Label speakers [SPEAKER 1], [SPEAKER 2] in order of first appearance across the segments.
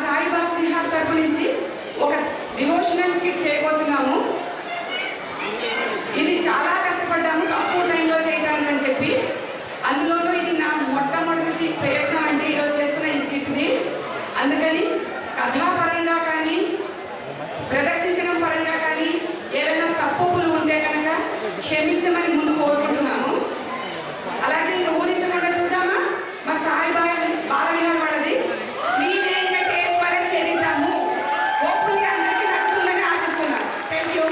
[SPEAKER 1] సాయిబాబా విహార్ తరపు నుంచి ఒక డివోషనల్ స్కిట్ చేయబోతున్నాము. ఇది చాలా కష్టపడ్డాము తక్కువ టైంలో చేయడానికి అని చెప్పి. అందులోనూ ఇది నా మొట్టమొదటి ప్రయత్నం అంటే ఈరోజు చేస్తున్న ఈ స్కిట్ది. అందుకని కథాపరంగా కానీ ప్రదర్శించడం పరంగా కానీ ఏవైనా తప్పులు ఉంటే కనుక క్షమించమని ముందు కోరుకుంటున్నాము. అలాగే ఇంకా ఊరించకుండా చూద్దామా? మా సాయిబాబా బాలవిహార్ వాళ్ళది శ్రీ వెంకటేశ్వర చరితము. హోప్ఫుల్లీ అందరికీ నచ్చుతుందని ఆశిస్తున్నాను. Thank you.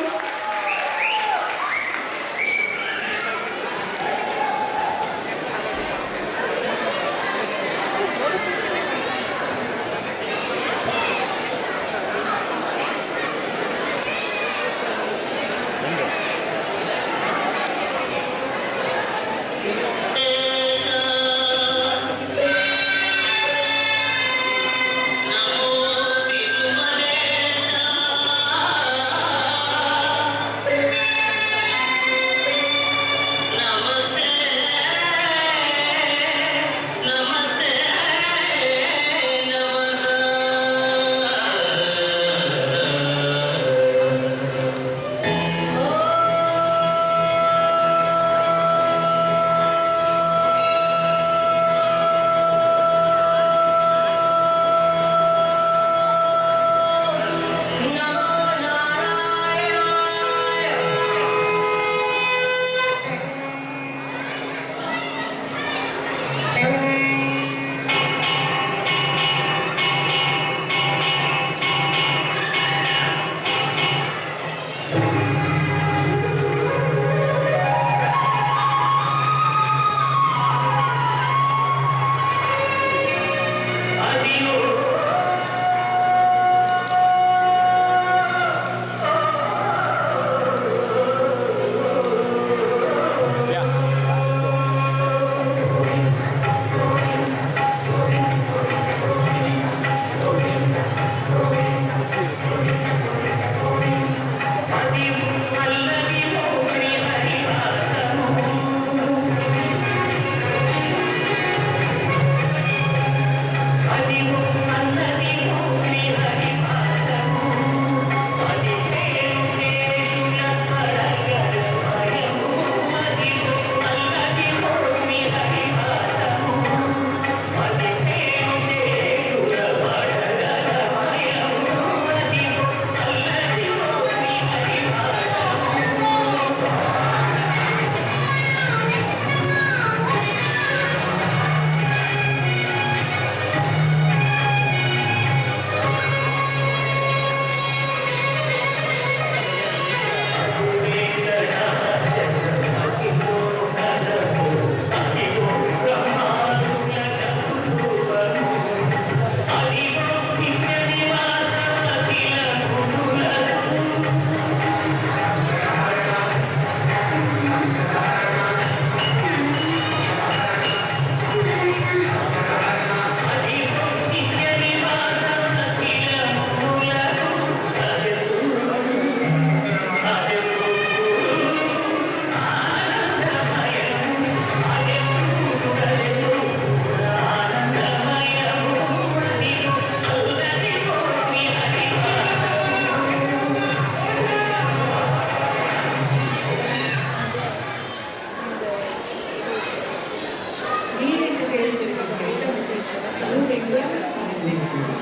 [SPEAKER 1] సంబంధించింది.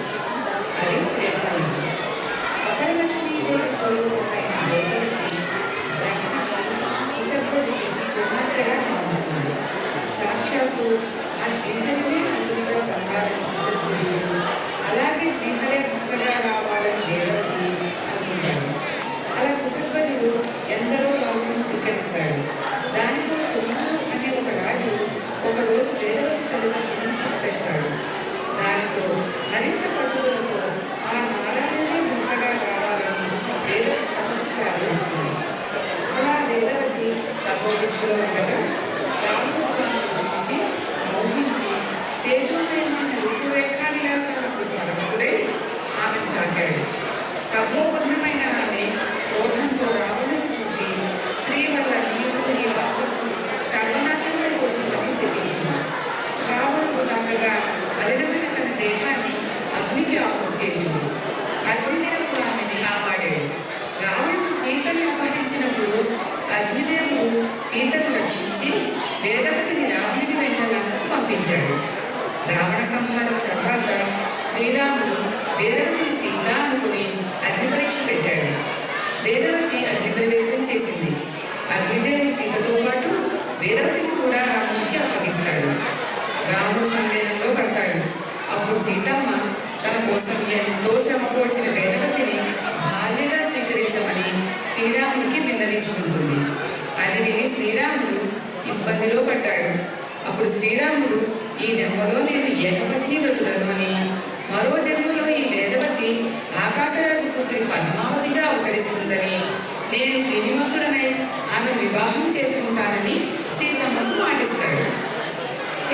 [SPEAKER 1] అది త్రేతాయుగం. వరలక్ష్మీదేవి స్వరూపమైన దేవతకి బ్రహ్మశ్రీ కుశధ్వజుడికి కుమార్తెగా జన్మిస్తుంది. సాక్షాత్తు ఆ శ్రీహరినే కూతురుగా పొందాలని కుశధ్వజుడు, అలాగే శ్రీహరే భక్తగా రావాలని వేదవతి అనుకుంటాడు. అలా కుశధ్వజుడు ఎందరో రాజులను ధిక్కరిస్తాడు. దానితో సుమను అనే ఒక రాజు ఒకరోజు వేదవతి తల్లిదండ్రులను చంపేస్తాడు. దానితో మరింత పట్టుదలతో ఆ నారాయణుడే భర్తగా రావాలని వేదవతి అగ్నికి ఆహుతి చేసింది. అగ్నిదేవుడు ఆమెని కాపాడాడు. రావణుడు సీతను అపహరించినప్పుడు అగ్నిదేవుడు సీతను రక్షించి వేదవతిని రావణుని వెంట లంకకు పంపించాడు. రావణ సంహారం తర్వాత శ్రీరాముడు వేదవతిని సీత అనుకుని అగ్ని పరీక్ష పెట్టాడు. వేదవతి అగ్ని ప్రవేశం చేసింది. అగ్నిదేవుడు సీతతో పాటు వేదవతిని కూడా రామునికి అప్పగిస్తాడు. రాముడు సందేహంలో పడతాడు. అప్పుడు సీతమ్మ తన కోసం ఎంతో శ్రమ కోర్చిన వేదవతిని భార్యగా స్వీకరించమని శ్రీరాముడికి విన్నవించుకుంటుంది. అది విని శ్రీరాముడు ఇబ్బందిలో పడ్డాడు. అప్పుడు శ్రీరాముడు ఈ జన్మలో నేను ఏకపత్ని వ్రతుడను అని, మరో జన్మలో ఈ వేదవతి ఆకాశరాజు పుత్రి పద్మావతిగా అవతరిస్తుందని, నేను శ్రీనివాసుడనై ఆమెను వివాహం చేసుకుంటానని సీతమ్మకు మాటిస్తాడు.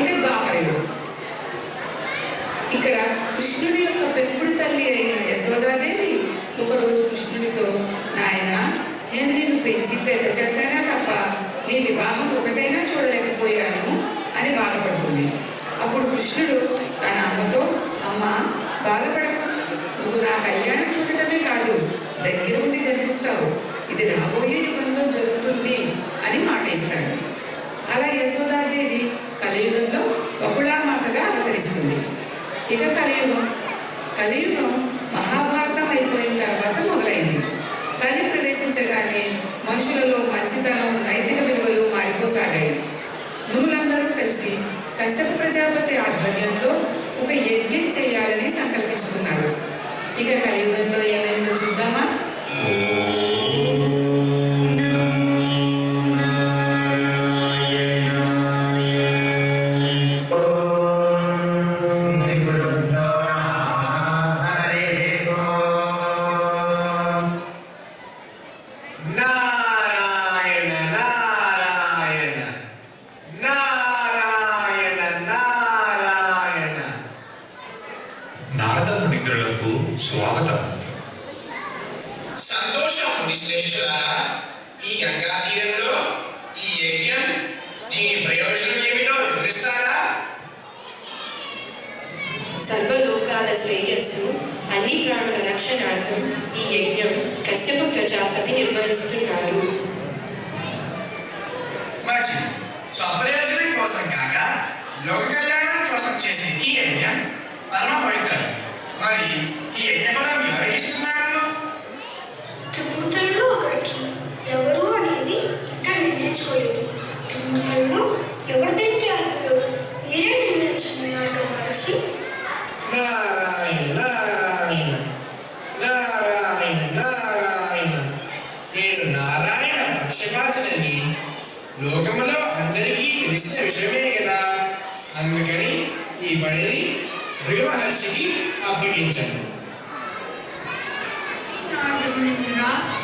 [SPEAKER 1] ఇక ద్వాపరయుడు. ఇక్కడ కృష్ణుడి యొక్క పెంపుడు తల్లి అయిన యశోదాదేవి ఒకరోజు కృష్ణుడితో, నాయన, నేను నిన్ను పెంచి పెద్ద చేశానా తప్ప నీ వివాహం ఒకటైనా చూడలేకపోయాను అని బాధపడుతుంది. అప్పుడు కృష్ణుడు తన అమ్మతో, అమ్మ, బాధపడకు, నువ్వు నా కళ్యాణం చూడటమే కాదు, దగ్గర ఉండి జరిపిస్తావు, ఇది రాబోయే యుగంలో జరుగుతుంది అని మాట ఇస్తాడు. అలా యశోదాదేవి కలియుగంలో బకుళామాతగా అవతరిస్తుంది. ఇక కలియుగం మహాభారతం అయిపోయిన తర్వాత మొదలైంది. కలి ప్రవేశించగానే మనుషులలో మంచితనం, నైతిక విలువలు మారిపోసాగాయి. మునులందరూ కలిసి కశ్యప ప్రజాపతి ఆధ్వర్యంలో ఒక యజ్ఞం చేయాలని సంకల్పించుకున్నారు. ఇక కలియుగంలో ఏమైందో చూద్దామా?
[SPEAKER 2] స్వాగతం.
[SPEAKER 3] సంతోషం మునిశ్రేష్ఠులారా. ఈ గంగా తీరంలో ఈ యజ్ఞం, దీని ప్రయోజనం ఏమిటో వివరిస్తారా?
[SPEAKER 4] సర్వలోకాల శ్రేయస్సు, అన్ని ప్రాణుల రక్షణార్థం ఈ యజ్ఞం కశ్యప ప్రజాపతి నిర్వహిస్తున్నారు.
[SPEAKER 3] మంచి స్వప్రయోజనం కోసం కాక లోక కళ్యాణం కోసం చేసే ఈ యజ్ఞం పరమ పవిత్రం. మరి ఈ యజ్ఞఫలం ఎవరికి ఇస్తున్నారు?
[SPEAKER 5] త్రిమూర్తులలో ఒకరికి. ఎవరు అనేది ఇంకా నిర్ణయించుకోలేదు. త్రిమూర్తులలో ఎవరిదైతే అర్హులు మీరే నిర్ణయించుకున్నారు మహర్షి.
[SPEAKER 3] నారాయణ నారాయణ నారాయణ నారాయణ. నేను నారాయణ పక్షపాతనని లోకములో అందరికీ తెలిసిన విషయమే కదా. అందుకని ఈ పనిని భృగు మహర్షికి అప్పగించాను.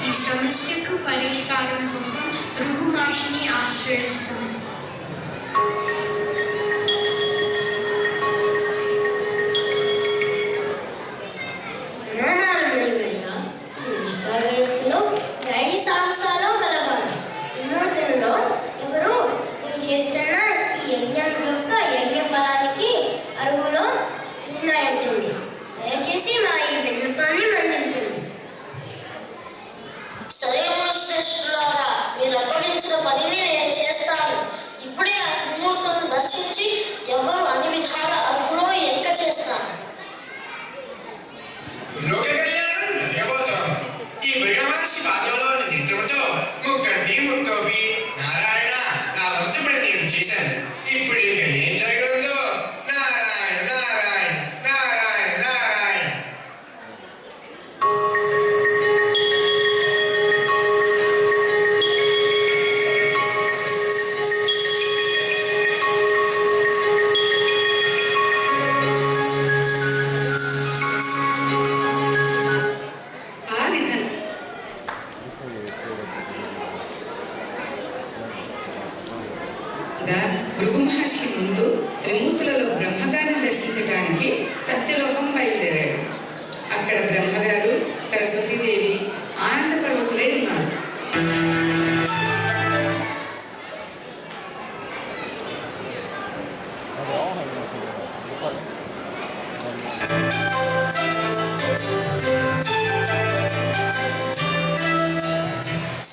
[SPEAKER 5] ఈ సమస్యకు పరిష్కారం కోసం భృగు మహర్షిని ఆశ్రయిస్తాను.
[SPEAKER 6] మీరు అప్పగించిన పనిని నేను చేస్తాను. ఇప్పుడే ఆ త్రిమూర్తులను దర్శించి ఎవరు అన్ని విధాల అర్హులో ఎన్నిక చేస్తాను.
[SPEAKER 3] లోక కళ్యాణం జరగబోతోంది. ఈ భృగమహర్షి పాదంలోని నేత్రముతో ముక్కంటి ముక్కోపి నారాయణ, నా వంతు పని నేను చేశాను. ఇప్పుడు ఇంకా ఏం జరగనుందో? నారాయణ నారాయణ నారాయణ నారాయణ.
[SPEAKER 1] భృగు మహర్షి ముందు త్రిమూర్తులలో బ్రహ్మగారిని దర్శించడానికి సత్యలోకం బయలుదేరాడు. అక్కడ బ్రహ్మగారు, సరస్వతీదేవి ఆనంద పరవశులై ఉన్నారు.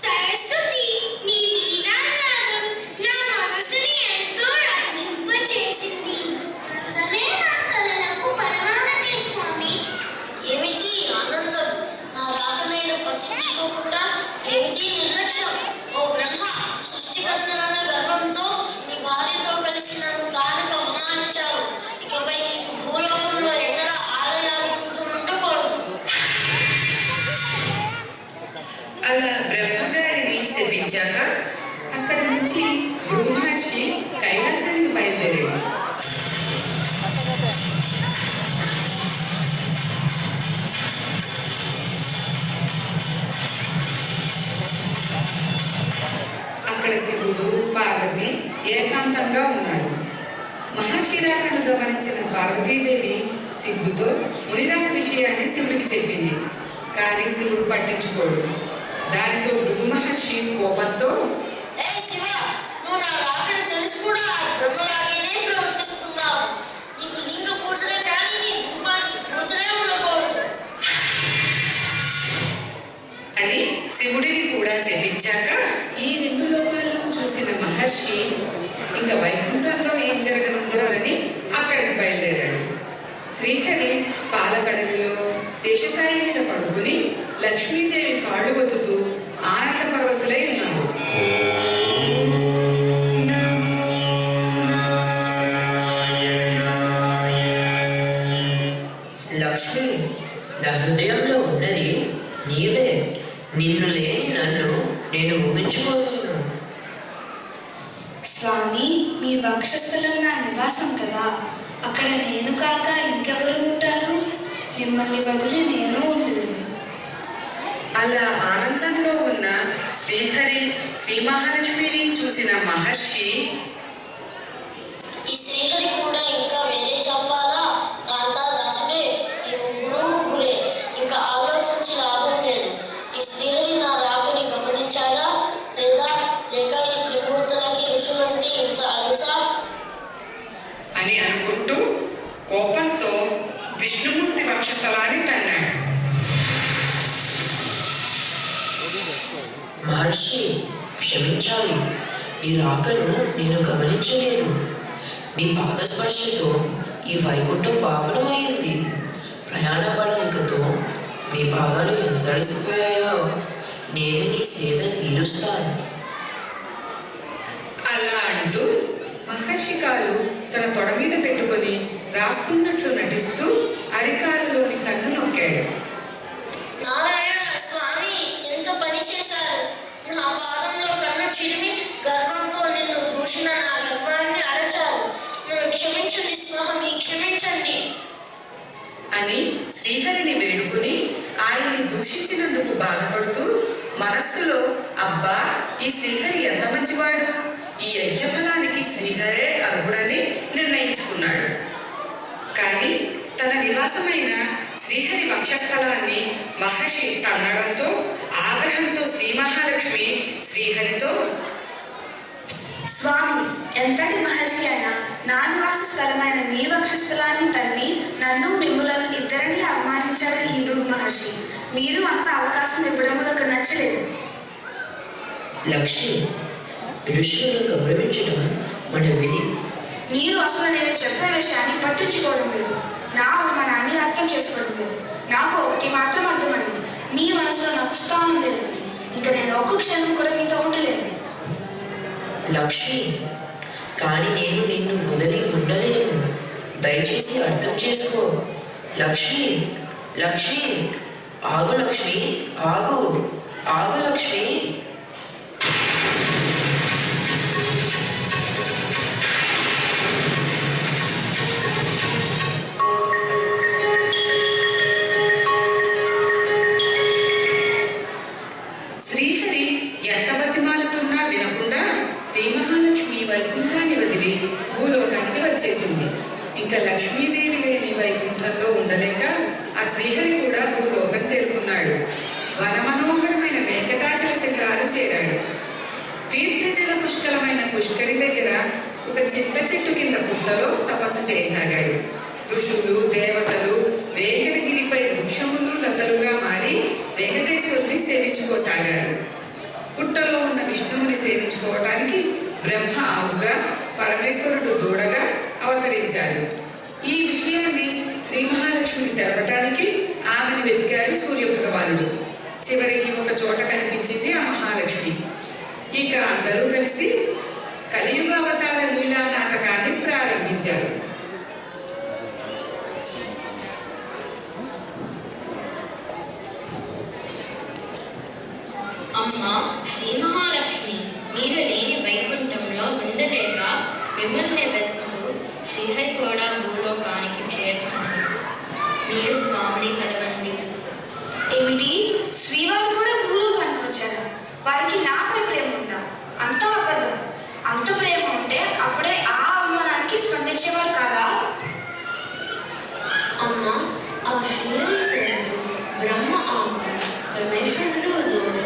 [SPEAKER 5] సరస్వతి, నీ వీణానాదం నా మనసుని ఎంతో రంజింపచేసింది. అందమే నా కలలకు పరమావతి స్వామి.
[SPEAKER 6] ఏమిటి ఆనందం? నా రాకనైనా పట్టించుకోకుండా ఏమిటి నిర్లక్ష్యం? ఓ బ్రహ్మ, సృష్టికర్తనన్న గర్వంతో నీ భార్యతో కలిసి నన్ను కానుక అవమానించావు. ఇకపై నీకు భూలోకంలో ఎక్కడ ఆలయాలు గుర్తుండకూడదు.
[SPEAKER 1] అలా బ్రహ్మగారిని శపించాక అక్కడి నుంచి బ్రహ్మర్షి కైలాసానికి బయలుదేరాడు. అక్కడ శివుడు పార్వతి ఏకాంతంగా ఉన్నారు. మహాశిరాకను గమనించిన పార్వతీదేవి సిగ్గుతో మునిరాక విషయాన్ని శివుడికి చెప్పింది. కానీ శివుడు పట్టించుకోడు. దానితో భృగు మహర్షి కోపంతో,
[SPEAKER 6] ఏ శివ, నువ్వు నా రాకని తెలిసి కూడా ఆ బ్రహ్మలాగేనే ప్రవర్తిస్తున్నావు. నీకు లింగ పూజలే కానీ నీ రూపానికి పూజలే ఉండకూడదు
[SPEAKER 1] అని శివుడిని కూడా శపించాక ఈ రెండు లోకాలను చూసిన మహర్షి ఇంకా వైకుంఠంలో ఏం జరగనుందోనని అక్కడికి బయలుదేరాడు. శ్రీహరి పాలకడలిలో శేషసాయి మీద పడుకుని లక్ష్మీదేవి కాళ్ళు ఒత్తుతూ ఆనంద పరవశులై ఉన్నారు.
[SPEAKER 2] లక్ష్మి, నా హృదయంలో ఉన్నది నీవే. నిన్ను లేని నన్ను నేను ఊహించుకోలేను.
[SPEAKER 5] స్వామి, మీ వక్షస్థలం నా నివాసం కదా. అక్కడ నేను కాక ఇంకెవరు ఉంటారు? మిమ్మల్ని వదిలి నేను ఉండలేను.
[SPEAKER 1] అలా ఆనందంలో ఉన్న శ్రీహరి శ్రీ మహాలక్ష్మిని చూసిన మహర్షి,
[SPEAKER 6] ఈ శ్రీహరి కూడా ఇంకా వేరే చెప్పాలా? కాంతాదాసుడే. ఈ ముగ్గురే. ఇంకా ఆలోచించి లాభం లేదు. ఈ శ్రీహరి నా రాకని గమనించాడా లేదా? లేక ఈ త్రిమూర్తులకి ఋషులంటే ఇంత అలుసా
[SPEAKER 1] అని అనుకుంటూ కోపంతో విష్ణుమూర్తి వక్షస్థలాన్ని తన్నాడు.
[SPEAKER 2] మహర్షి, క్షమించాలి. ఈ రాకను నేను గమనించలేదు. మీ పాదస్పర్శతో ఈ వైకుంఠం పావనమైంది. ప్రయాణ బలనికతో మీ పాదాలు ఎంత అలసిపోయాయో నేను నీ సేద తీరుస్తాను.
[SPEAKER 1] అలా అంటూ మహర్షి కాలు తన తొడ మీద పెట్టుకొని రాస్తున్నట్లు నటిస్తూ అరికాలులోని కన్ను నొక్కాడు.
[SPEAKER 6] నారాయణ స్వామి, ఎంత పని చేశారు! నా పాదంలో కన్ను చిరిమి గర్వంతో నిన్ను దూషిన నా గర్వాన్ని అరచారు. నన్ను క్షమించండి స్వామి, క్షమించండి
[SPEAKER 1] అని శ్రీహరిని వేడుకుని ఆయన్ని దూషించినందుకు బాధపడుతూ మనస్సులో, అబ్బా, ఈ శ్రీహరి ఎంత మంచివాడు, ఈ యజ్ఞఫలానికి శ్రీహరే అర్హుడని నిర్ణయించుకున్నాడు. కానీ తన నివాసమైన శ్రీహరి వక్షస్థలాన్ని మహర్షి తన్నడంతో ఆగ్రహంతో శ్రీ మహాలక్ష్మి శ్రీహరితో,
[SPEAKER 5] స్వామి, ఎంతటి మహర్షి అయినా నా నివాస స్థలమైన నీ వక్షస్థలాన్ని తన్ని నన్ను మిమ్ములను ఇద్దరిని అవమానించాడు ఈ భృగు మహర్షి. మీరు అంత అవకాశం ఇవ్వడం నాకు నచ్చలేదు.
[SPEAKER 2] లక్ష్మి, ఋషులను గౌరవించడం మన విధి.
[SPEAKER 5] మీరు అసలు నేను చెప్పే విషయాన్ని పట్టించుకోవడం లేదు. నా అవమానాన్ని అర్థం చేసుకోవడం లేదు. నాకు ఒకటి మాత్రం అర్థమైంది, మీ మనసులో నాకు స్థానం లేదని. ఇంకా నేను ఒక్క క్షణం కూడా మీతో ఉండలేను.
[SPEAKER 2] లక్ష్మి, కానీ నేను నిన్ను వదిలి ఉండలేను. దయచేసి అర్థం చేసుకో. లక్ష్మి, లక్ష్మి, ఆగు లక్ష్మి, ఆగు, ఆగు లక్ష్మి.
[SPEAKER 1] శ్రీహరి ఎంత బతిమాలుతున్నా వినకుండా శ్రీ మహాలక్ష్మి వైకుంఠాన్ని వదిలి భూలోకానికి వచ్చేసింది. ఇంకా లక్ష్మీదేవి లేని వైకుంఠంలో ఉండలేక ఆ శ్రీహరి కూడా భూలోకం చేరుకున్నాడు. వనమనోహరమైన వెంకటాచల శిఖరాలు చేరాడు. తీర్థజల పుష్కలమైన పుష్కరి దగ్గర ఒక చింత చెట్టు కింద పుట్టలో తపస్సు చేయసాగాడు. ఋషులు, దేవతలు వెంకటగిరిపై వృక్ష వృక్షములు లతలుగా మారి వెంకటేశ్వరుని సేవించుకోసాగారు. పుట్టలో ఉన్న విష్ణువుని సేవించుకోవటానికి బ్రహ్మ ఆవుగా, పరమేశ్వరుడు దూడగా అవతరించారు. ఈ విషయాన్ని శ్రీ మహాలక్ష్మికి తెలపటానికి ఆమెను వెతికాడు సూర్యభగవానుడు. చివరికి ఒక చోట కనిపించింది ఆ మహాలక్ష్మి. ఇక అందరూ కలిసి కలియుగ అవతార లీలా నాటకాన్ని ప్రారంభించారు.
[SPEAKER 7] అమ్మా శ్రీ మహాలక్ష్మి, మీరు లేని వైకుంఠంలో ఉండలేక మిమ్మల్ని వెతుకుతూ శ్రీహరి కూడా భూలోకానికి చేరుకున్నారు. మీరు స్వామిని కలవండి.
[SPEAKER 5] ఏమిటి, శ్రీవారు కూడా భూలోకానికి వచ్చారా? వారికి నాపై ప్రేమ ఉందా? అంత అబద్ధం. అంత ప్రేమ ఉంటే అప్పుడే ఆ అవమానానికి స్పందించేవారు కాదా?
[SPEAKER 7] అమ్మ, ఆ శ్రీహరి సేవకుడు బ్రహ్మ ఆవుగా, పరమేశ్వరుడు దూడగా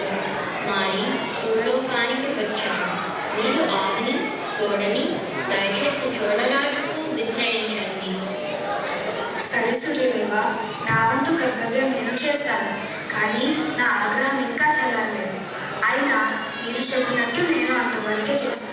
[SPEAKER 7] మారి భూలోకానికి వచ్చారు. మీరు ఆవుని తోడని దయచేసి చోళరాజుకు విక్రయించండి.
[SPEAKER 5] సరే సూర్యుడివా, నా వంతు కర్తవ్యం నేను చేస్తాను. కానీ నా ఆగ్రహం ఇంకా చల్లారలేదు. అయినా మీరు చెప్పినట్టు నేను అంతవరకే చేస్తాను.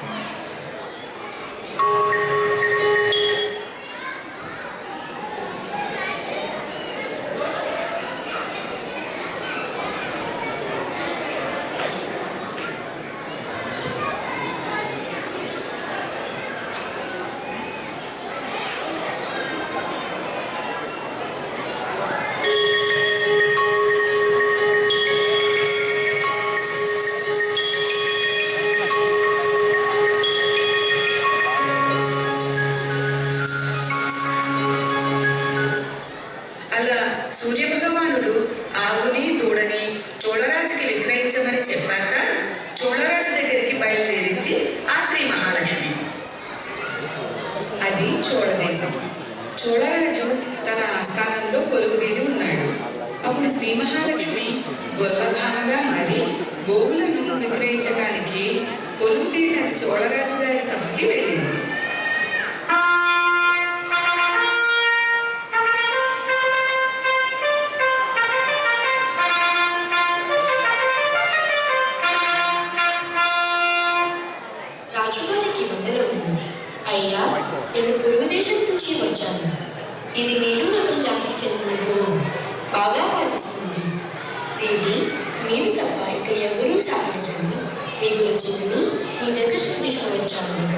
[SPEAKER 1] సూర్యభగవానుడు ఆవుని దూడని చోళరాజుకి విక్రయించమని చెప్పాక చోళరాజు దగ్గరికి బయలుదేరింది ఆ శ్రీ మహాలక్ష్మి. అది చోళదేశం. చోళరాజు తన ఆస్థానంలో కొలువుదీరి ఉన్నాడు. అప్పుడు శ్రీ మహాలక్ష్మి గొల్లభామగా మారి గోవులను విక్రయించడానికి కొలువుదీరిన చోళరాజు గారి సభకి వెళ్ళింది.
[SPEAKER 8] రాజుగారికి వందనములు. అయ్యా, నేను పొరుగు దేశం నుంచి వచ్చాను. ఇది మేలు రకం జాతికి చెందిన గోవు, బాగా పాటిస్తుంది. దీన్ని మీరు తప్ప ఇక ఎవరూ సాగించండి. మీ గురించి విని మీ దగ్గరికి తీసుకువచ్చాను.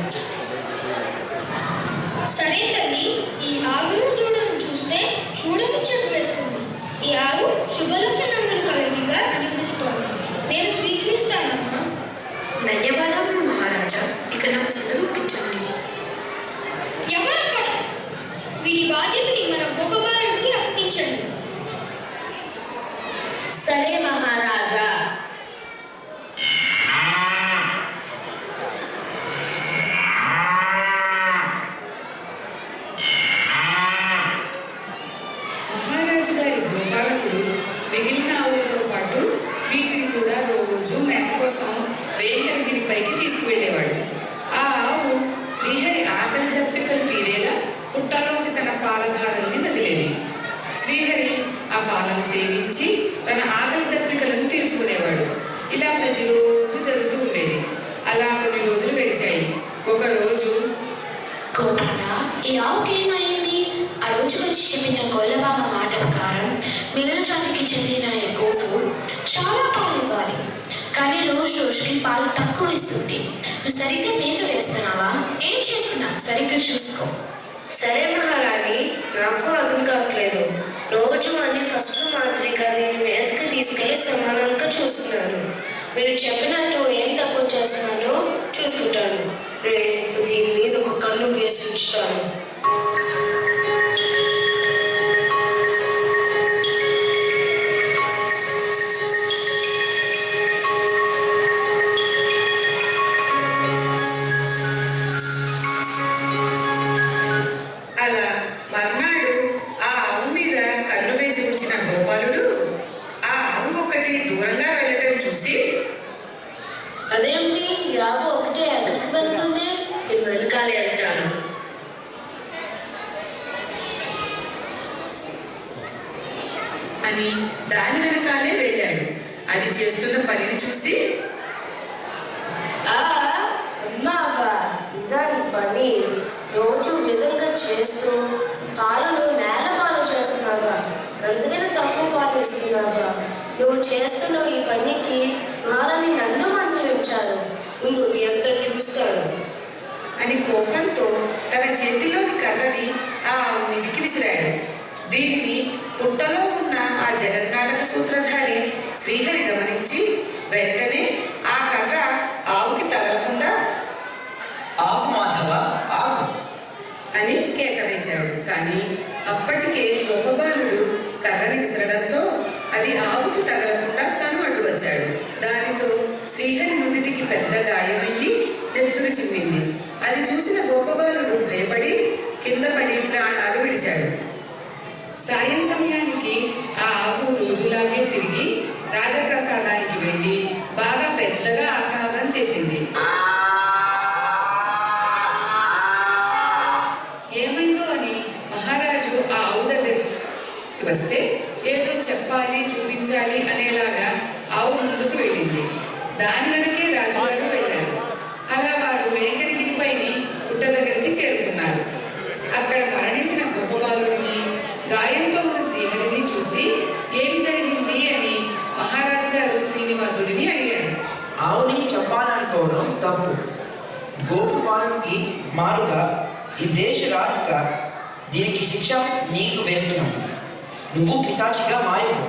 [SPEAKER 9] సరే తల్లి, ఈ ఆవును దూడను చూస్తే చూడముచ్చట వేస్తుంది. ఈ ఆవు శుభలక్షణములు కలిగిగా అనిపిస్తోంది. నేను స్వీకరిస్తానమ్మా.
[SPEAKER 8] ధన్యవాదములు మహారాజా. ఇక నాకు సెలవుపించండి.
[SPEAKER 9] ఎవరక్కడ? వీటి బాధ్యతని మన గోపబాలుడికి అప్పగించండి.
[SPEAKER 6] సరే మహారాజా.
[SPEAKER 1] మహారాజు గారి గోపాలకుడు మిగిలిన ఆవులతో పాటు వీటిని కూడా రోజు మేత కోసం వెంకటగిరిపైకి తీసుకువెళ్ళేవాడు. ఆ ఆవు శ్రీహరి ఆకలి దప్పికలు తీరేలా పుట్టలోకి తన పాలధారల్ని వదిలేది. శ్రీహరి ఆ పాలను సేవించి తన ఆకలి దప్పికలను తీర్చుకునేవాడు. ఇలా ప్రతిరోజు జరుగుతూ ఉండేది. అలా కొన్ని రోజులు గడిచాయి. ఒకరోజు,
[SPEAKER 5] గోపాల, ఈ ఆవుకి ఏమైంది? ఆ రోజు వచ్చి చెప్పిన గొల్లబామ మాట ప్రకారం మిగిలిన జాతికి చెందిన ఈ గోవు చాలా పాలు ఇవ్వాలి. కానీ రోజు రోజుకి పాలు తక్కువ ఇస్తుంది. నువ్వు సరిగ్గా మేత వేస్తున్నావా? ఏం చేస్తున్నావు? సరిగ్గా చూసుకో.
[SPEAKER 6] సరే మహారాణి, నాకు అర్థం కావట్లేదు. రోజు అన్ని పసుపు మాత్రిక దీన్ని మేతకి తీసుకెళ్లి సమానంగా చూస్తున్నాను. మీరు చెప్పినట్టు ఏం తక్కువ చేస్తున్నానో చూసుకుంటాను. రేపు దీని మీద ఒక కన్ను వేసి ఉంచుతాను.
[SPEAKER 1] అలా మర్నాడు ఆ ఆవు మీద కన్ను వేసి ఉంచిన గోపాలుడు ఆ ఆవు ఒక్కటి దూరంగా వెళ్ళటం చూసి,
[SPEAKER 6] అదేంటి, ఈ ఆవు ఒకటే ఎక్కడికి వెళ్తుంది? నేను వెనకాలే వెళ్తాను.
[SPEAKER 1] అని దాని వెనకాలే వెళ్ళాడు. అది చేస్తున్న పనిని చూసి,
[SPEAKER 5] అమ్మావా ఇదాని పని రోజు విధంగా చేస్తూ పాలను నేలపాలు చేస్తున్నావా? అందుకని తక్కువ పాలు ఇస్తున్నావా? నువ్వు చేస్తున్న ఈ పనికి మహారాణి నన్ను మంత్రించారు. నువ్వు ఎంత చూస్తాను
[SPEAKER 1] అని కోపంతో తన చేతిలోని కర్రని ఆ ఆవు మీదికి విసిరాడు. దీనిని పుట్టలో ఉన్న ఆ జగన్నాటక సూత్రధారి శ్రీహరి గమనించి వెంటనే ఆ కర్ర ఆవుకి తగలకుండా
[SPEAKER 2] ఆగు మాధవ, ఆగు
[SPEAKER 1] అని కేక వేశాడు. కానీ అప్పటికే గోపబాలుడు కర్రని విసరడంతో అది ఆవుకి తగలకుండా తను అడ్డు వచ్చాడు. దానితో శ్రీహరి నుదిటికి పెద్ద గాయమయ్యి నెత్తురు చిమ్మింది. అది చూసిన గోపబాలుడు భయపడి కింద పడి ప్రాణాలు విడిచాడు. సాయం సమయానికి ఆ ఆవు రోజులాగే తిరిగి రాజప్రసాదానికి వెళ్ళి బాగా పెద్దగా ఆర్తనాదం చేసింది. ఏమైందో అని మహారాజు ఆ ఆవు దగ్గరికి వస్తే ఏదో చెప్పాలి, చూపించాలి అనేలాగా ఆవు ముందుకు వెళ్ళింది. దాని వెనకే రాజుగారు వెళ్ళారు. అలా వారు వెంకటగిరిపైని పుట్ట దగ్గరికి చేరుకున్నారు. అక్కడ మరణించిన గోపబాలుడిని, గాయంతో ఉన్న శ్రీహరిని చూసి ఏం జరిగింది అని మహారాజు గారు శ్రీనివాసుడిని అడిగారు.
[SPEAKER 10] ఆవుని చెప్పాలనుకోవడం తప్పు. గోపబాలుడికి మారుగా ఈ దేశ రాజుగా దీనికి శిక్ష నీకు వేస్తున్నాను. నువ్వు పిశాచిగా మాయవు.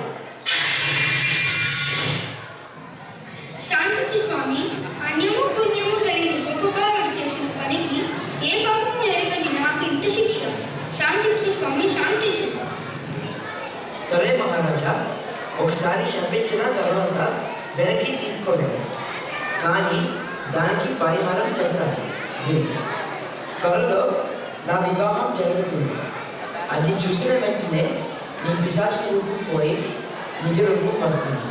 [SPEAKER 9] శాంతించు స్వామి. అన్యము పుణ్యము తెలియని గోపబాలుడు చేసిన పనికి ఏ పాపం ఎరగని నాకు ఇంత శిక్ష. శాంతించు స్వామి, శాంతించు.
[SPEAKER 10] సరే మహారాజా, ఒకసారి శపించిన తర్వాత వెనక్కి తీసుకోలేము. కానీ దానికి పరిహారం చెప్తాను. త్వరలో నా వివాహం జరుగుతుంది. అది చూసిన వెంటనే నీ పిశాచి రూపం పోయి నిజ రూపం వస్తుంది.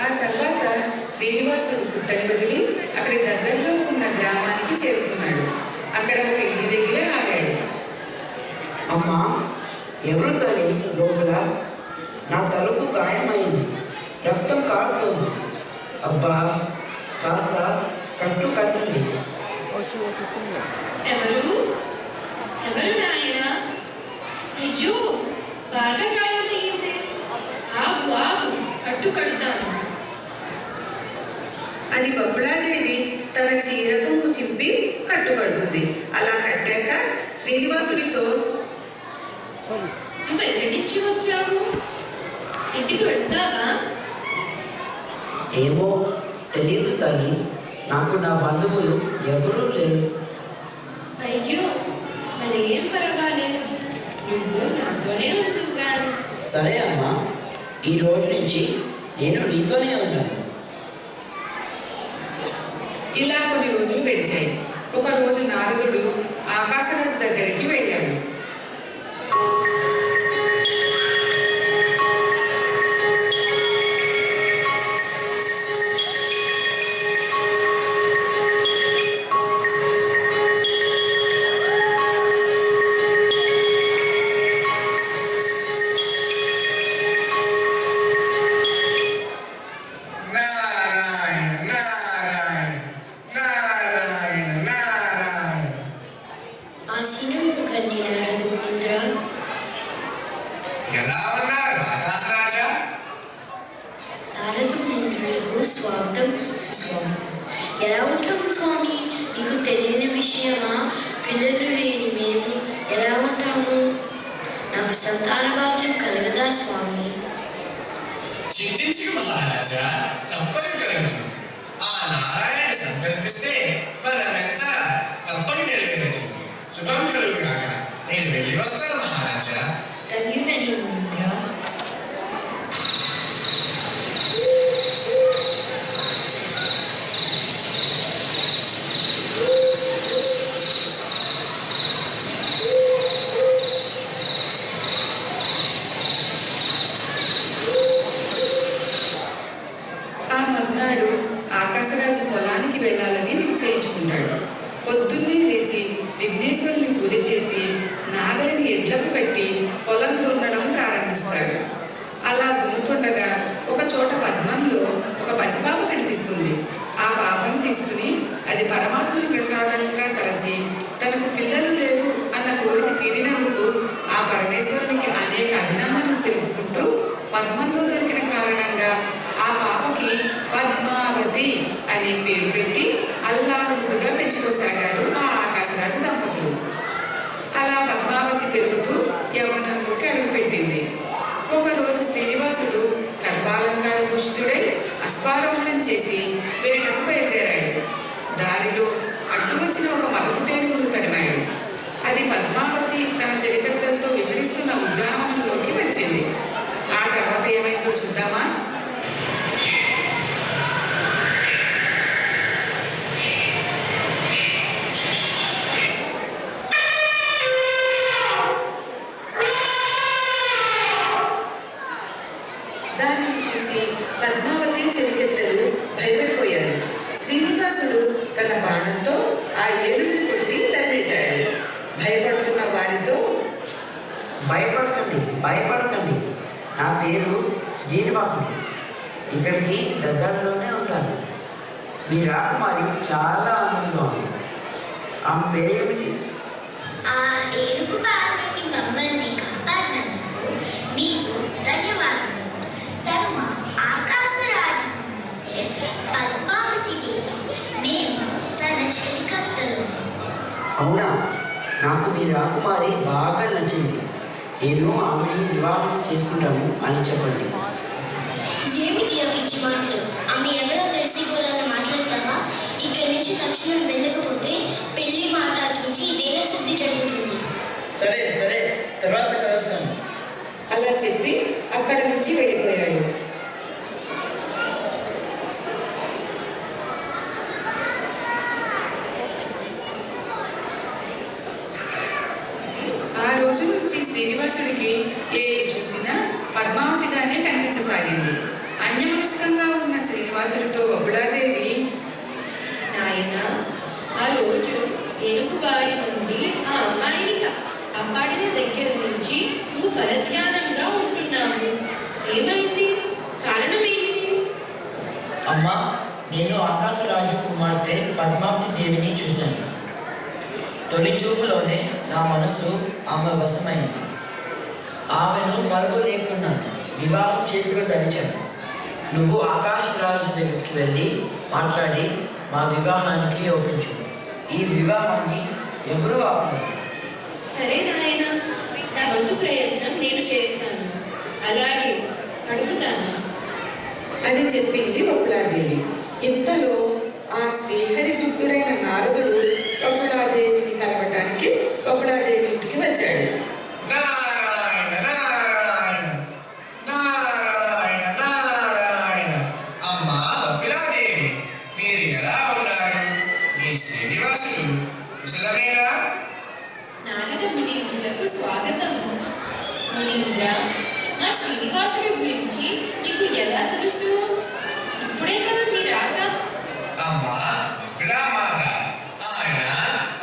[SPEAKER 1] ఆ తర్వాత శ్రీనివాసుడు పుట్టని వదిలి అక్కడి దగ్గరలో ఉన్న గ్రామానికి చేరుకున్నాడు. అక్కడ ఒక ఇంటి దగ్గర ఆగాడు.
[SPEAKER 10] అమ్మా, ఎవరు తల్లి లోపల? నా తలకు గాయమైంది, రక్తం కారుతోంది. అబ్బా, కాస్త కట్టు కట్టండి.
[SPEAKER 4] ఎవరు ఎవరు నాయన? అయ్యో, బాగా గాయమయ్యింది. ఆగు ఆగు, కట్టు కడుతాను
[SPEAKER 1] అని బకుళాదేవి తన చీర కొంగు చింపి కట్టుకడుతుంది. అలా కట్టాక శ్రీనివాసుడితో,
[SPEAKER 4] నువ్వు ఎక్కడి నుంచి వచ్చావు? ఇంటికి వెళ్తావా?
[SPEAKER 10] ఏమో తెలియదు తల్లి, నాకు నా బంధువులు ఎవరూ లేరు.
[SPEAKER 4] అయ్యో, మరి ఏం పర్వాలేదు, నువ్వు నాతోనే ఉంటువు గాని.
[SPEAKER 10] సరే అమ్మా, ఈ రోజు నుంచి నేను నీతోనే ఉన్నాను.
[SPEAKER 1] ఇలా కొన్ని రోజులు గడిచాయి. ఒక రోజు నారదుడు ఆకాశరాజు దగ్గరికి వెళ్ళాడు.
[SPEAKER 3] నారాయణ నారాయణ నారాయణ నారాయణ.
[SPEAKER 7] ఆశీనుడు కన్ని నారదు ఇంద్ర.
[SPEAKER 3] ఎలా ఉన్నారు ఆకాశరాజా?
[SPEAKER 7] నారదు మంత్రులకు స్వాగతం, సుస్వాగతం. ఎలా ఉంటాము స్వామి? మీకు తెలియని విషయమా? పిల్లలు లేని మేము ఎలా ఉంటాము? నాకు సంతాన భాగ్యం కలగదా స్వామి?
[SPEAKER 3] చింతించు మహారాజా, తప్పక కలుగుతుంది. ఆ నారాయణ సంకల్పిస్తే మనమెంతా తప్పక నెరవేరుతుంది. శుభం కలుగుగాక. నేను వెళ్ళి వస్తాను మహారాజా.
[SPEAKER 7] ధన్యుడని మునింద్ర.
[SPEAKER 1] ఆ మర్నాడు ఆకాశరాజు పొలానికి చేసుకుంటాడు. పొద్దున్నే లేచి విఘ్నేశ్వరుని పూజ చేసి నాగలిని ఎడ్లకు కట్టి పొలం దున్నడం ప్రారంభిస్తాడు. అలా దున్నుతుండగా ఒక చోట పద్మంలో ఒక పసిపాప కనిపిస్తుంది. ఆ పాపను తీసుకుని అది పరమాత్ముని ప్రసాదంగా తలచి తనకు పిల్లలు లేరు అన్న కోరిక తీరినందుకు ఆ పరమేశ్వరునికి అనేక అభినందనలు తెలుపుకుంటూ పద్మంలో దొరికిన కారణంగా ఆ పాపకి పద్మావతి అనే పేరు పెట్టి అల్లారుముద్దుగా పెంచుకోసాగారు ఆ ఆకాశరాజు దంపతులు. అలా పద్మావతి పెరుగుతూ యవ్వనంలోకి అడుగుపెట్టింది. ఒకరోజు శ్రీనివాసుడు సర్వాలంకార భూషితుడై అశ్వారోహణం చేసి వేటకు బయలుదేరాడు. దారిలో అడ్డు వచ్చిన ఒక మదపుటేనుగును తరిమాడు. అది పద్మావతి తన చెలికత్తెలతో విహరిస్తున్న ఉద్యానవనంలోకి వచ్చింది. ఆ తర్వాత ఏమైందో చూద్దామా? దానిని చూసి పద్మావతి చెలికెత్తెలు భయపడిపోయారు. శ్రీనివాసుడు తన బాణంతో ఆ ఏనుగుని కొట్టి తరిమేశాడు. భయపడుతున్న వారితో,
[SPEAKER 10] భయపడకండి, నా పేరు శ్రీనివాసుడు. ఇక్కడికి దగ్గరలోనే ఉంటాను. మీ రాకుమారి చాలా ఆనందంగా ఉంది. ఆమె పేరేమిటి?
[SPEAKER 7] ఆ ఏనుగు బారి నుండి మమ్మల్ని కాపాడినందుకు మీకు ధన్యవాదాలు. తను మా ఆకాశరాజు పద్మావతి దేవి, మేము తన చెలికత్తెలు.
[SPEAKER 10] అవునా? నాకు మీ రాకుమారి బాగా నచ్చింది. నేను ఆమెని వివాహం చేసుకుంటాను అని చెప్పండి.
[SPEAKER 7] ఏమిటి ఆ పిచ్చి మాటలు? ఆమె ఎవరో తెలిసి కూడా మాట్లాడతావా? ఇక్కడి నుంచి తక్షణం వెళ్ళకపోతే పెళ్లి మాట్లాడుతుంచి దేహశుద్ధి జరుగుతుంది.
[SPEAKER 2] సరే తర్వాత కలుస్తాను.
[SPEAKER 1] అలా చెప్పి అక్కడి నుంచి వెళ్ళిపోయాడు. ఆ రోజు నుంచి శ్రీనివాసుడికి ఏది చూసినా పద్మావతిగానే కనిపించసాగింది. అన్యమనస్కంగా ఉన్న శ్రీనివాసుడితో బహుళాదేవి,
[SPEAKER 4] నాయనా, ఆ రోజు ఏనుగు బారి నుండి ఆ అమ్మాయిని కాపాడిన దగ్గర నుంచి నువ్వు పరధ్యానంగా ఉంటున్నావు. ఏమైంది? కారణం ఏమిటి?
[SPEAKER 2] అమ్మా, నేను ఆకాశరాజు కుమార్తె పద్మావతి దేవిని చూశాను. తొలి చూపులోనే నా మనసు ఆమె వశమైంది. ఆమెను మరవలేకున్నాను. వివాహం చేసుకోదలిచాను. నువ్వు ఆకాశరాజు దగ్గరికి వెళ్ళి మాట్లాడి మా వివాహానికి ఒప్పించు. ఈ వివాహాన్ని ఎవరూ ఆపలేరు.
[SPEAKER 4] సరే నాయన, నా వంతు ప్రయత్నం నేను చేస్తాను. అలాగే అడుగుతాను
[SPEAKER 1] అని చెప్పింది బహుళాదేవి. ఇంతలో ఆ శ్రీహరి భక్తుడైన నారదుడు బహుళాదేవిని కలవటానికి బహుళాదేవి ఇంటికి వచ్చాడు.
[SPEAKER 3] నారాయణ నారాయణ నారాయణ నారాయణ. అమ్మా బహుళాదేవి, మీరు ఎలా ఉన్నారు? మీ శ్రీనివాసుడు కుశలమేనా?
[SPEAKER 4] నారద మునీంద్రులకు స్వాగతం. మునీంద్ర, నా శ్రీనివాసుడి గురించి మీకు ఎలా తెలుసు? ఇప్పుడే కదా మీ రాక.
[SPEAKER 3] అమ్మా బహుళామాత, ఆయన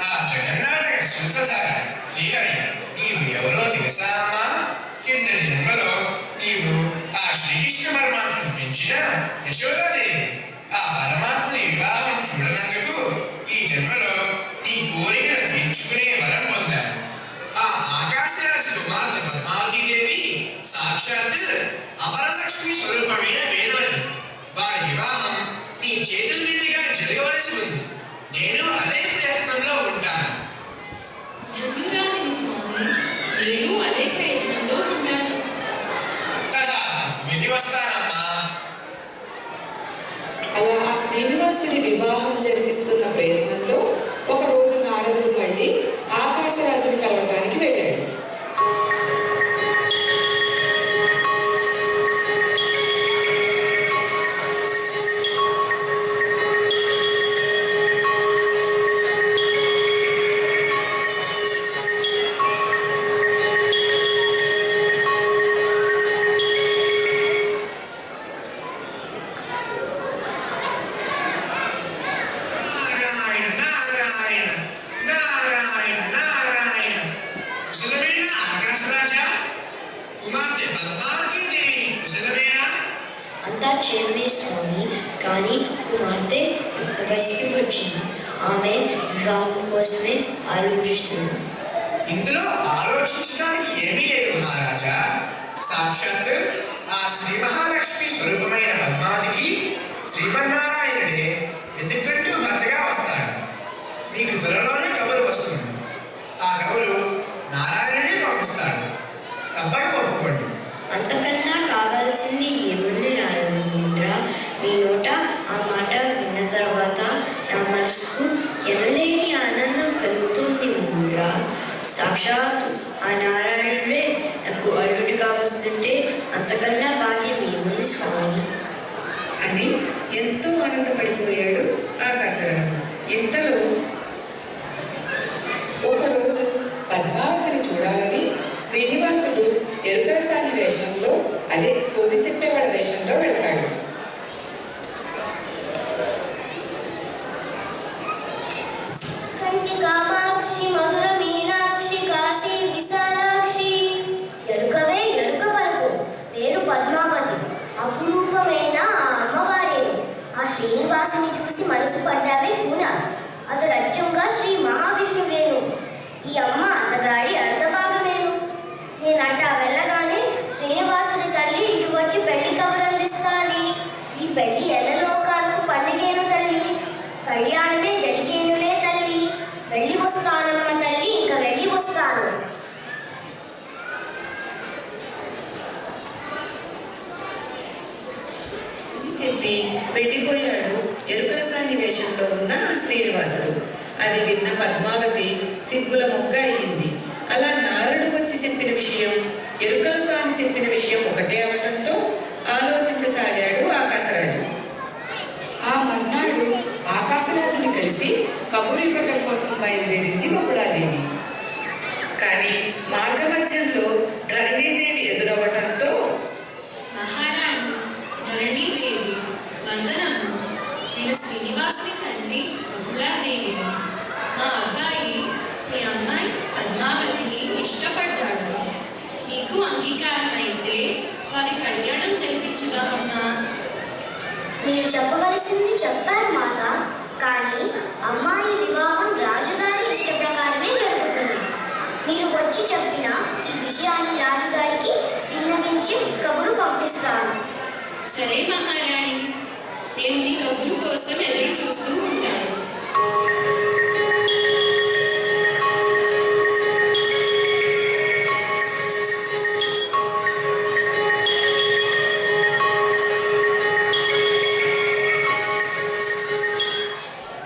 [SPEAKER 3] ఆ జగన్నాటక సూత్రధారి శ్రీహరి. నీవు ఎవరో తెలుసా అమ్మా? కిందటి జన్మలో నీవు ఆ శ్రీకృష్ణ పరమాత్మను పెంచిన యశోదాదేవి. ఆ పరమాత్మని వివాహం చూడనందుకు ఈ జన్మలో నీ కోరికను తీర్చుకునే వరం పొందారు. ఆ ఆకాశరాజు కుమార్తె పద్మావతీదేవి సాక్షాత్ అపరలక్ష్మి స్వరూపమైన వేదవతి. వారి వివాహం నీ చేతుల మీదుగా జరగవలసి ఉంది. నేను అదే ప్రయత్నంలో ఉంటాను.
[SPEAKER 4] ధన్యురాలిని స్వామి, నేను అదే ప్రయత్నంలో ఉన్నాను.
[SPEAKER 3] తథాస్తు, వెళ్ళి వస్తానమ్మా.
[SPEAKER 1] అలా ఆ శ్రీనివాసుడి వివాహం జరిపిస్తున్న ప్రయత్నంలో ఒకరోజు నారదుడు మళ్ళీ ఆకాశరాజుని కలవటానికి వెళ్ళాడు.
[SPEAKER 7] చేయమే స్వామి, కానీ కుమార్తె యుక్త వయసుకి వచ్చింది. ఆమె వివాహం కోసమే ఆలోచిస్తుంది.
[SPEAKER 3] ఇందులో ఆలోచించడానికి ఏమీ లేదు మహారాజా. సాక్షాత్ ఆ శ్రీ మహాలక్ష్మి స్వరూపమైన పద్మావతికి శ్రీమన్నారాయణుడే వెతుక్కుంటూ భర్తగా వస్తాడు. మీకు త్వరలోనే కబురు వస్తుంది. ఆ కబురు నారాయణుడే పంపిస్తాడు. తప్పక ఒప్పుకోండి.
[SPEAKER 7] అంతకన్నా కావాల్సింది ఏముంది నారాయణ? మీ నోట ఆ మాట విన్న తర్వాత నా మనసుకు ఎనలేని ఆనందం కలుగుతుంది ముంద్రా. సాక్షాత్తు ఆ నారాయణుడే నాకు అల్లుడిగా వస్తుంటే అంతకన్నా భాగ్యం ఏముంది స్వామి
[SPEAKER 1] అని ఎంతో ఆనందపడిపోయాడు ఆకాశరాజు. ఇంతలో ఒకరోజు పద్మావతిని చూడాలని శ్రీనివాసుడు ఎరుకలసాని వేషంలో, అదే సోది చెప్పేవాళ్ళ వేషంలో వెళ్తాడు.
[SPEAKER 9] కామాక్షి మధుర మీనాక్షి కాశీ విశాలాక్షి, ఎరుకవే ఎరుక పలుకు, పేరు పద్మావతి, అపురూపమైన ఆ అమ్మవారిని. ఆ శ్రీనివాసుని చూసి మనసు పడ్డావే కూన, అతడు అచ్చంగా శ్రీ మహావిష్ణువేను, ఈ అమ్మ అతగాడి అర్ధభాగమేను. నేనంటా వెళ్ళగానే శ్రీనివాసుని తల్లి ఇటు వచ్చి పెళ్లి కబురందిస్తాది. ఈ పెళ్లి ఎల్లలోకాలకు పండుగేను తల్లి, కళ్యాణమే జరిగేనులే తల్లి. వెళ్ళి వస్తానమ్మ తల్లి, ఇంకా వెళ్ళి వస్తాను.
[SPEAKER 1] అని చెప్పి వెళ్ళిపోయాడు ఎరుకలసాని వేషంలో ఉన్న శ్రీనివాసుడు. అది విన్న పద్మావతి సిగ్గుల మొగ్గ అయింది. అలా నారదుడు వచ్చి చెప్పిన విషయం, ఎరుకలసాని చెప్పిన విషయం ఒకటే అవటంతో ఆలోచించసాగాడు ఆకాశరాజు. ఆ మర్నాడు ఆకాశరాజుని కలిసి కబురిపటం కోసం బయలుదేరింది బకుళాదేవి. కానీ మార్గమధ్యంలో ధరణీదేవి ఎదురవ్వటంతో,
[SPEAKER 4] మహారాణి ధరణీదేవి, వందనము. నేను శ్రీనివాసుని తల్లి బకుళాదేవిని. మా అబ్బాయి మీ అమ్మాయి పద్మావతిని ఇష్టపడ్డాడు. మీకు అంగీకారం అయితే వారి కళ్యాణం జరిపించుదామమ్మా.
[SPEAKER 9] మీరు చెప్పవలసింది చెప్పారు మాత, కానీ అమ్మాయి వివాహం రాజుగారి ఇష్ట ప్రకారమే జరుగుతుంది. మీరు వచ్చి చెప్పిన ఈ విషయాన్ని రాజుగారికి విన్నవించి కబురు పంపిస్తాను.
[SPEAKER 4] సరే మహారాణి, నేను మీ కబురు కోసం ఎదురు చూస్తూ ఉంటాను.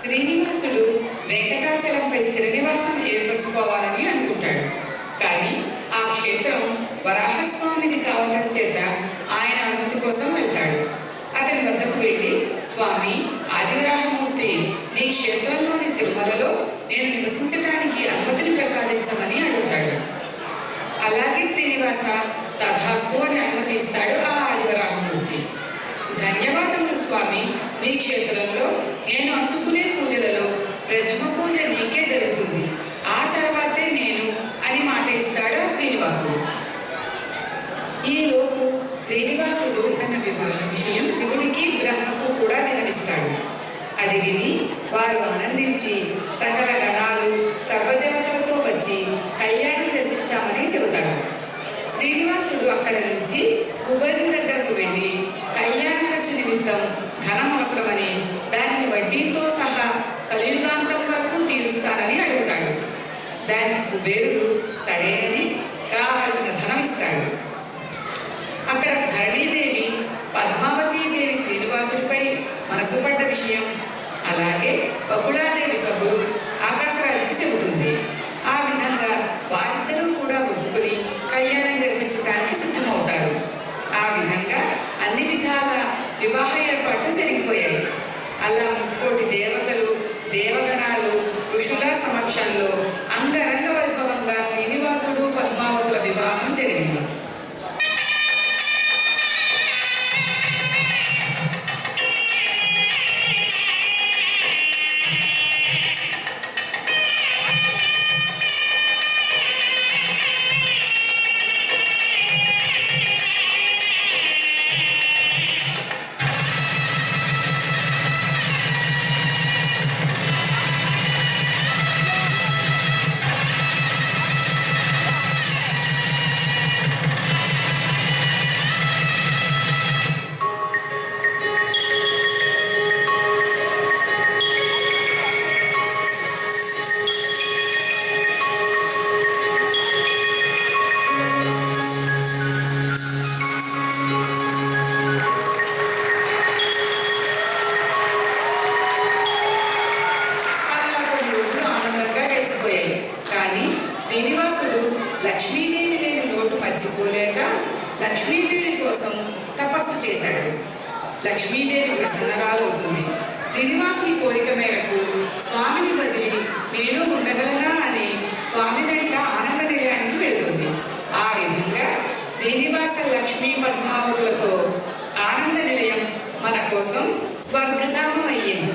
[SPEAKER 1] శ్రీనివాసుడు వెంకటాచలంపై స్థిర నివాసం ఏర్పరచుకోవాలని అనుకుంటాడు. కానీ ఆ క్షేత్రం వరాహస్వామిది కావటం చేత ఆయన అనుమతి కోసం వెళ్తాడు. అతని వద్దకు వెళ్ళి, స్వామి ఆదివరాహమూర్తి, నీ క్షేత్రంలోని తిరుమలలో నేను నివసించటానికి అనుమతిని ప్రసాదించమని అడుగుతాడు. అలాగే శ్రీనివాస, తథాస్తు అని అనుమతి ఇస్తాడు ఆ ఆదివరాహమూర్తి. ధన్యవాదములు స్వామి, నీ క్షేత్రంలో నేను అందుకునే పూజలలో ప్రథమ పూజ నీకే జరుగుతుంది, ఆ తర్వాతే నేను అని మాట ఇస్తాడు ఆ శ్రీనివాసుడు. ఈలోపు శ్రీనివాసుడు తన వివాహ విషయం శివుడికి బ్రహ్మకు కూడా వినవిస్తాడు. అది విని వారు ఆనందించి సకల గణాలు సర్వదేవతలతో వచ్చి కళ్యాణం జరిపిస్తామని చెబుతారు. శ్రీనివాసుడు అక్కడ నుంచి కుబేరుని దగ్గరకు వెళ్ళి కళ్యాణ ఖర్చు నిమిత్తం ధనం అవసరమని, దానిని వడ్డీతో సహా కలియుగాంతం వరకు తీరుస్తానని అడుగుతాడు. దానికి కుబేరుడు సరేనని కావలసిన ధనం ఇస్తాడు. అక్కడ ధరణీదేవి పద్మావతీదేవి శ్రీనివాసుడిపై మనసు పడ్డ విషయం, అలాగే బకుళాదేవి కబురు ఆకాశరాజుకి చెబుతుంది. ఆ విధంగా వారిద్దరూ కూడా ఒప్పుకుని కళ్యాణం జరిపించడానికి సిద్ధమవుతారు. ఆ విధంగా అన్ని విధాల వివాహ ఏర్పాట్లు జరిగిపోయాయి. అలా 3,000,000 దేవతలు, దేవగణాలు, ఋషుల సమక్షంలో అంగరంగ వైభవంగా శ్రీనివాసుడు పద్మావతుల వివాహం జరిగింది. గడిచిపోయాయి. కానీ శ్రీనివాసుడు లక్ష్మీదేవి లేని లోటు మర్చిపోలేక లక్ష్మీదేవి కోసం తపస్సు చేశాడు. లక్ష్మీదేవి ప్రసన్నరాలవుతుంది. శ్రీనివాసుని కోరిక మేరకు స్వామిని వదిలి నేను ఉండగలనా అని స్వామి వెంట ఆనంద నిలయానికి వెళుతుంది. ఆ విధంగా శ్రీనివాస లక్ష్మీ పద్మావతులతో ఆనంద నిలయం మన కోసం స్వర్గధామం అయ్యింది.